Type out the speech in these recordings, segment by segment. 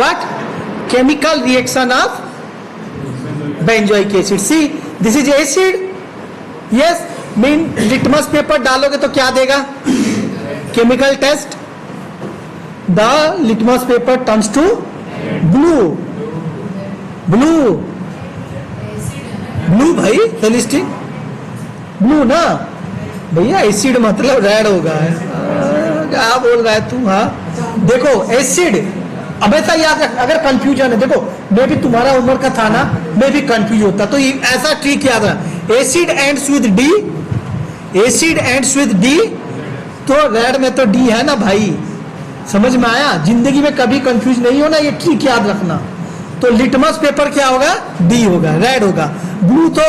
what? Chemical reaction of benzoic acid. See, this is acid. Yes, mean litmus paper डालोगे तो क्या देगा? Chemical test. The litmus paper turns to blue. Blue. Blue भाई, celestine. Blue ना भैया, acid मतलब red होगा। क्या बोल रहा है तू? हाँ देखो एसिड, अब ऐसा याद रख, अगर कंफ्यूजन है, देखो मैं भी तुम्हारा उम्र का था ना, मैं भी कंफ्यूज होता, तो ये ऐसा ट्रिक याद रख, acid ends with D, acid ends with D, तो रेड में तो डी है ना भाई, समझ में आया? जिंदगी में कभी कंफ्यूज नहीं होना, ये ट्रिक याद रखना। तो लिटमस पेपर क्या होगा? डी होगा, रेड होगा। ब्लू तो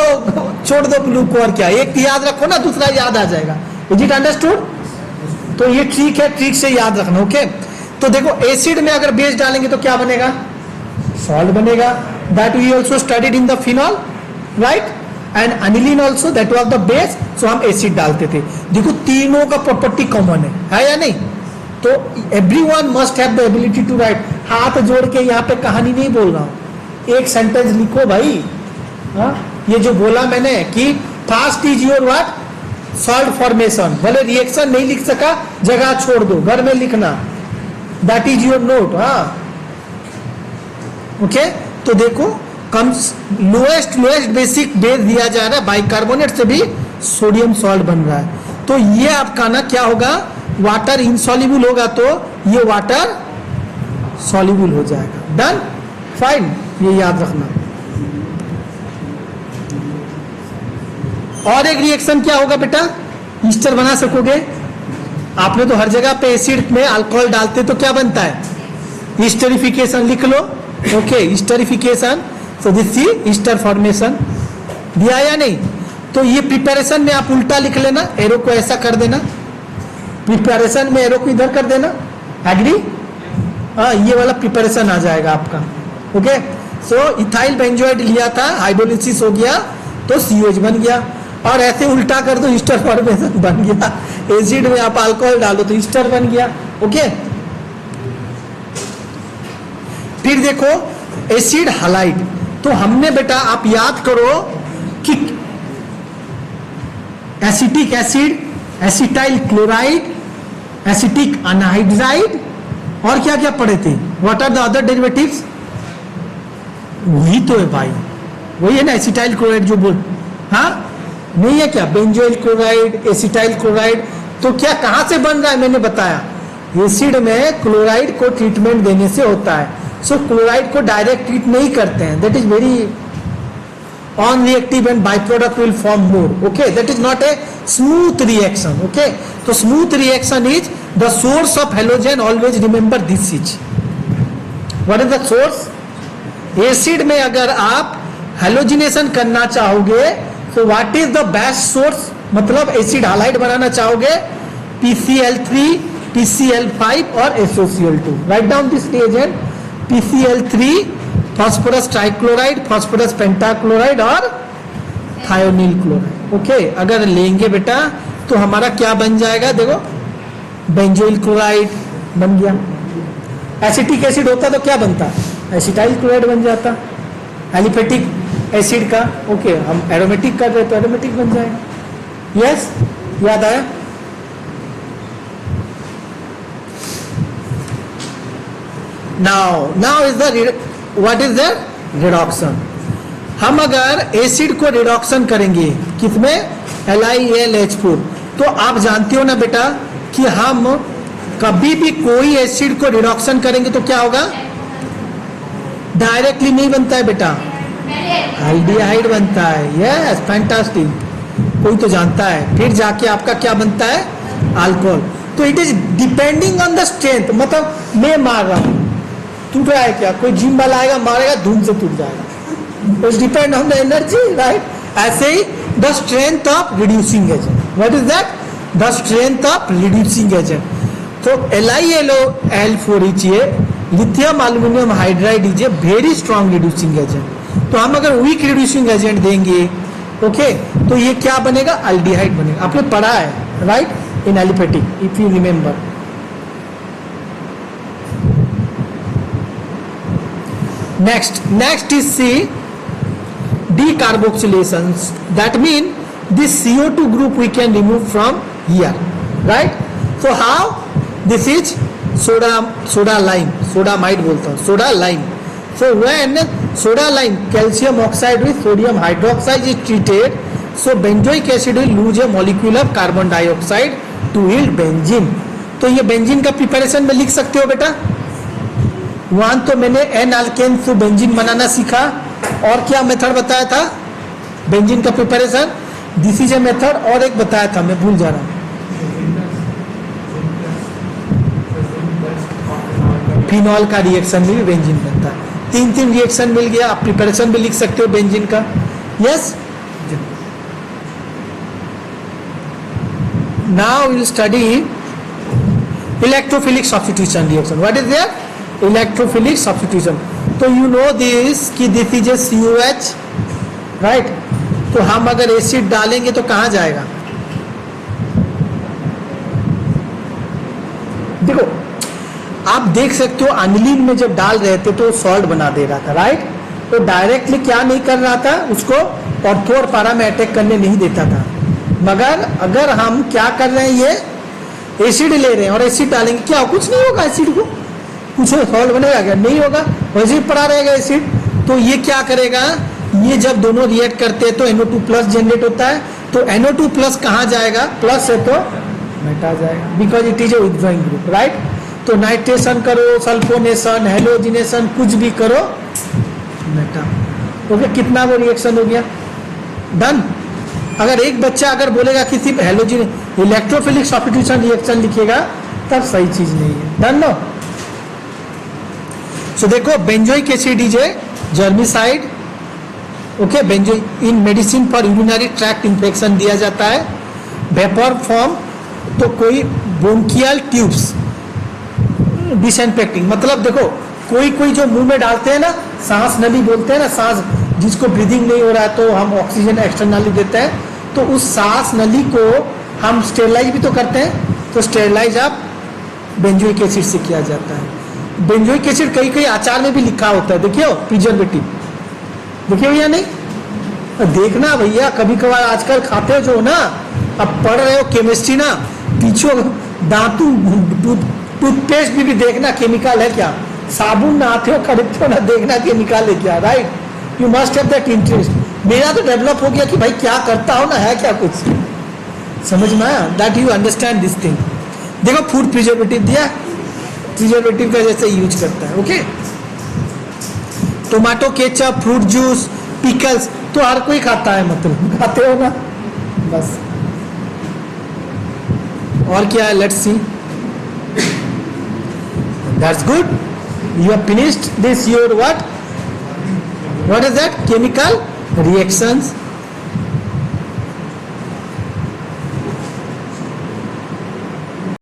छोड़ दो, ब्लू को और क्या, एक याद रखो ना, दूसरा याद आ जाएगा। Is it understood? तो ये ट्रिक है, ट्रिक से याद रखना। ओके, तो देखो एसिड में अगर बेस डालेंगे तो क्या बनेगा? सॉल्ट बनेगा। That we also studied in the phenol, right? And aniline also, that was the base, so हम एसिड डालते थे। देखो तीनों का प्रॉपर्टी कॉमन है या नहीं? तो everyone must have the ability to write. हाथ जोड़ के यहाँ पे कहानी नहीं बोल रहा हूं, एक सेंटेंस लिखो भाई। हाँ, ये जो बोला मैंने कि fast is your what? Salt formation. भले रिएक्शन नहीं लिख सका, जगह छोड़ दो, घर में लिखना, दैट इज योर नोट। हाँ ओके, तो देखो कम लोएस्ट बेसिक बेस दिया जा रहा है, बाइकार्बोनेट से भी सोडियम सॉल्ट बन रहा है। तो ये आपका ना क्या होगा? वाटर इनसॉल्युबल होगा तो ये वाटर सॉल्युबल हो जाएगा। डन, फाइन, ये याद रखना। और एक रिएक्शन क्या होगा बेटा? ईस्टर बना सकोगे? आपने तो हर जगह पे एसिड में अल्कोहल डालते तो क्या बनता है? ईस्टरिफिकेशन लिख लो। Okay, esterification, so this is ester formation. दिया या नहीं? तो ये प्रिपरेशन में आप उल्टा लिख लेना, एरो को ऐसा कर देना, प्रिपरेशन में एरो को इधर कर देना। एग्री? हाँ, ये वाला प्रिपरेशन आ जाएगा आपका। ओके, सो इथाइल बेंजोएट लिया था, हाइड्रोलिसिस हो गया तो COH बन गया, और ऐसे उल्टा कर दो ईस्टर फॉर्मेशन बन गया। एसिड में आप अल्कोहल डालो तो ईस्टर बन गया। ओके, फिर देखो एसिड हैलाइड। तो हमने बेटा आप याद करो कि acetic acid, acetyl chloride, acetic anhydride, और क्या क्या पढ़े थे? What are the other derivatives? वही तो है भाई, वही है ना एसिटाइल क्लोराइड जो बोल, हाँ नहीं है क्या? Benzoyl chloride, acetyl chloride. तो क्या कहां से बन रहा है? मैंने बताया, एसिड में क्लोराइड को ट्रीटमेंट देने से होता है। सो क्लोराइड को डायरेक्ट ट्रीट नहीं करते हैं, that is very on reactive and by product will form more. Okay, that is not a smooth reaction. Okay, तो smooth reaction is the source of halogen, always remember this is. What is the source? Acid में अगर आप halogenation करना चाहोगे तो what is the best source? मतलब acid halide बनाना चाहोगे, PCl3, PCl5 और SOCl2। Write down this reagent, PCl3, phosphorus trichloride, phosphorus pentachloride और थायोनिल क्लोराइड। ओके, अगर लेंगे बेटा तो हमारा क्या बन जाएगा? देखो बेंजोइल क्लोराइड बन गया। एसिटिक एसिड होता तो क्या बनता? एसिटाइल क्लोराइड बन जाता, एलिफेटिक एसिड का। ओके, हम एरोमेटिक कर रहे तो एरोमेटिक बन जाएगा। यस, याद आया? Now is the what is the reduction? हम अगर एसिड को रिडक्शन करेंगे किसमें? LiAlH4। तो आप जानते हो ना बेटा कि हम कभी भी कोई एसिड को रिडक्शन करेंगे तो क्या होगा? डायरेक्टली नहीं बनता है बेटा, एल्डिहाइड बनता है। यस, फैंटास्टिक, कोई तो जानता है। फिर जाके आपका क्या बनता है? अल्कोहल। तो it is depending on the strength. मतलब मैं मार रहा हूं, टूट रहा है क्या? कोई जिम वाला आएगा मारेगा, धूम से टूट जाएगा। It's depend on the energy, right? ऐसे ही the strength of reducing agent. What is that? The strength of reducing agent. तो LiAlO4 is a lithium aluminium hydride is a very strong reducing agent. तो हम अगर weak reducing agent देंगे, okay, तो ये क्या बनेगा? एल्डिहाइड बनेगा। आपने पढ़ा है, right, in aliphatic, if you remember. Next is C, decarboxylations. That mean this CO2 group we can remove from here, right? So how? This is soda lime, sodamide बोलता हूँ, soda lime. So when soda lime calcium oxide with sodium hydroxide is treated, so benzoic acid will lose a molecule of carbon dioxide to yield benzene. तो ये benzene का preparation में लिख सकते हो बेटा. वहां तो मैंने एन अल्केन से बेंजीन बनाना सीखा. और क्या मेथड बताया था बेंजीन का preparation? This is a method. और एक बताया था, मैं भूल जा रहा हूँ. फिनॉल का रिएक्शन में भी बेंजीन बनता है. तीन रिएक्शन मिल गया. आप प्रिपरेशन भी लिख सकते हो बेंजीन का. Yes. Now will study electrophilic substitution reaction. What is there? Electrophilic substitution. तो यू नो दिस कि this is a COH, right? तो हम अगर एसिड डालेंगे तो कहां जाएगा? देखो, आप देख सकते हो अनिलीन में जब डाल रहे थे तो सॉल्ट बना दे रहा था, राइट? तो डायरेक्टली क्या नहीं कर रहा था, उसको ऑर्थो और पारा में अटैक करने नहीं देता था. मगर अगर हम क्या कर रहे हैं, ये एसिड ले रहे हैं और एसिड डालेंगे, क्या कुछ नहीं होगा? एसिड को कुछ सॉल्ट बनेगा क्या? नहीं होगा. वैसे ही पड़ा रहेगा एसिड. तो ये क्या करेगा, ये जब दोनों रिएक्ट करते हैं तो NO2+ जनरेट होता है. तो NO2+ कहाँ जाएगा? प्लस है तो मेटा जाएगा, because it is a withdrawing group, right? तो नाइट्रेशन करो, सल्फोनेशन, हेलोजिनेशन, कुछ भी करो, मेटा. ओके, कितना वो रिएक्शन हो गया? डन. अगर एक बच्चा अगर बोलेगा कि सिर्फ हेलोजिन इलेक्ट्रोफिलिक सब्स्टिट्यूशन रिएक्शन लिखेगा तब सही चीज नहीं है. डन नो. सो देखो, benzoic acid is a germicide. Okay, benzoic in medicine for urinary tract infection दिया जाता है. वेपर फॉर्म तो कोई ब्रोंकियल ट्यूब्स डिसइंफेक्टिंग. मतलब देखो, कोई जो मुंह में डालते हैं ना, सांस नली बोलते हैं ना, सांस जिसको ब्रीदिंग नहीं हो रहा है तो हम ऑक्सीजन एक्सटर्नली देते हैं. तो उस सांस नली को हम स्टेरलाइज भी तो करते हैं. तो स्टेरलाइज आप बेंजोइक एसिड से किया जाता है. बेंजोइक एसिड कई आचार में भी लिखा होता है. देखियो, प्रिजर्वेटिव देखिए या नहीं? देखना भैया, कभी कभार आजकल खाते हो जो ना, अब पढ़ रहे हो केमिस्ट्री ना, पीछे दांतु टूथपेस्ट भी देखना केमिकल है क्या. साबुन नहाते हो, खरीदते हो ना, देखना केमिकल है क्या, right? You must have that interest. मेरा तो डेवलप हो गया कि भाई क्या करता हो ना, है क्या कुछ समझ में आया? That you understand this thing. देखो, फूड प्रिजर्वेटिव दिया, प्रिजर्वेटिव का जैसे यूज करता है. Okay, tomato ketchup, fruit juice, pickles तो हर कोई खाता है, मतलब खाते हो ना, बस. और क्या है? Let's see. That's good. You have finished this your what is that? Chemical reactions.